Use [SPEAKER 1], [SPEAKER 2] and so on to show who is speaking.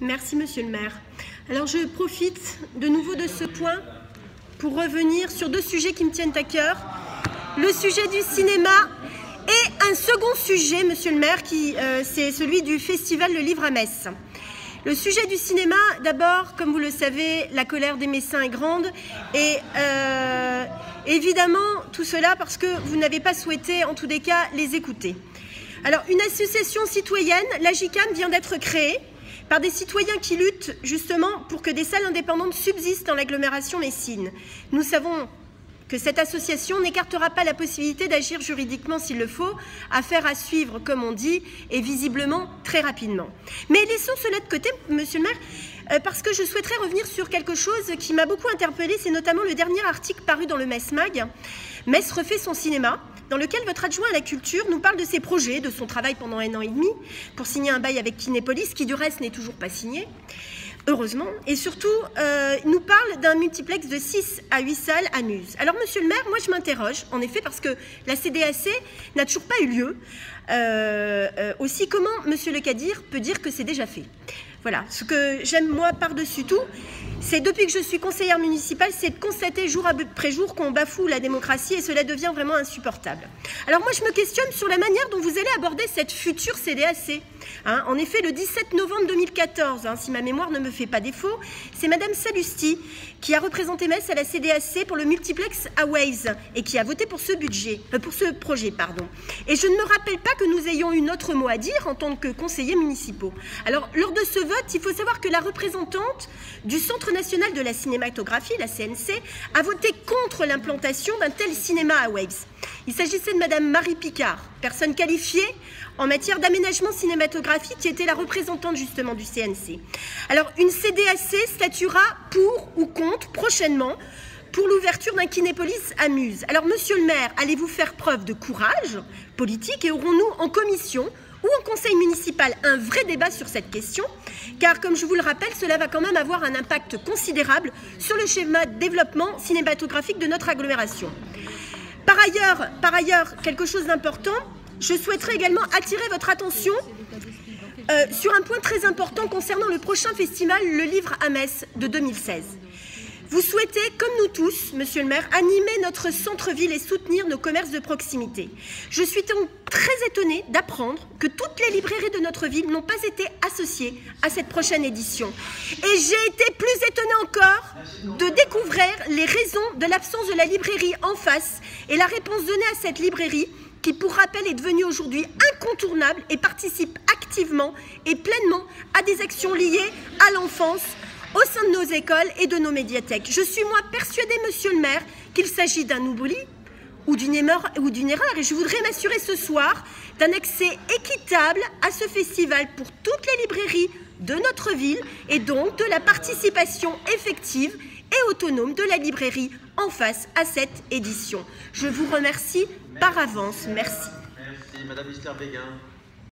[SPEAKER 1] Merci, monsieur le maire. Alors, je profite de nouveau de ce point pour revenir sur deux sujets qui me tiennent à cœur. Le sujet du cinéma et un second sujet, monsieur le maire, c'est celui du festival Le Livre à Metz. Le sujet du cinéma, d'abord, comme vous le savez, la colère des Messins est grande et évidemment, tout cela parce que vous n'avez pas souhaité, en tous les cas, les écouter. Alors, une association citoyenne, la GICAN, vient d'être créée par des citoyens qui luttent justement pour que des salles indépendantes subsistent dans l'agglomération messine. Nous savons que cette association n'écartera pas la possibilité d'agir juridiquement s'il le faut, affaire à suivre, comme on dit, et visiblement très rapidement. Mais laissons cela de côté, monsieur le maire, parce que je souhaiterais revenir sur quelque chose qui m'a beaucoup interpellée, c'est notamment le dernier article paru dans le Metz Mag, Metz refait son cinéma, dans lequel votre adjoint à la culture nous parle de ses projets, de son travail pendant 1 an et demi, pour signer un bail avec Kinépolis, qui du reste n'est toujours pas signé, heureusement, et surtout, nous parle d'un multiplex de 6 à 8 salles à Muse. Alors, monsieur le maire, moi je m'interroge, en effet, parce que la CDAC n'a toujours pas eu lieu. Aussi, comment monsieur le Kadir peut dire que c'est déjà fait? Voilà, ce que j'aime moi par-dessus tout, c'est depuis que je suis conseillère municipale, c'est de constater jour après jour qu'on bafoue la démocratie et cela devient vraiment insupportable. Alors moi je me questionne sur la manière dont vous allez aborder cette future CDAC. En effet, le 17 novembre 2014, si ma mémoire ne me fait pas défaut, c'est madame Salusti qui a représenté Metz à la CDAC pour le multiplex à Waze et qui a voté pour ce projet. Et je ne me rappelle pas que nous ayons eu notre mot à dire en tant que conseillers municipaux. Alors, lors de ce vote, il faut savoir que la représentante du Centre national de la cinématographie, la CNC, a voté contre l'implantation d'un tel cinéma à Waze. Il s'agissait de madame Marie Picard, personne qualifiée en matière d'aménagement cinématographique qui était la représentante justement du CNC. Alors, une CDAC statuera pour ou contre prochainement pour l'ouverture d'un Kinépolis à Muse. Alors, monsieur le maire, allez-vous faire preuve de courage politique et aurons-nous en commission ou en conseil municipal un vrai débat sur cette question? Car, comme je vous le rappelle, cela va quand même avoir un impact considérable sur le schéma de développement cinématographique de notre agglomération. Par ailleurs, quelque chose d'important, je souhaiterais également attirer votre attention sur un point très important concernant le prochain festival Le Livre à Metz de 2016. Vous souhaitez, comme nous tous, monsieur le maire, animer notre centre-ville et soutenir nos commerces de proximité. Je suis donc très étonnée d'apprendre que toutes les librairies de notre ville n'ont pas été associées à cette prochaine édition. Et j'ai été plus étonnée encore de découvrir les raisons de l'absence de la librairie en face et la réponse donnée à cette librairie qui, pour rappel, est devenue aujourd'hui incontournable et participe activement et pleinement à des actions liées à l'enfance, au sein de nos écoles et de nos médiathèques. Je suis, moi, persuadée, monsieur le maire, qu'il s'agit d'un oubli ou d'une erreur, et je voudrais m'assurer ce soir d'un accès équitable à ce festival pour toutes les librairies de notre ville et donc de la participation effective et autonome de la librairie en face à cette édition. Je vous remercie par avance. Merci.
[SPEAKER 2] Merci. Madame Béguin.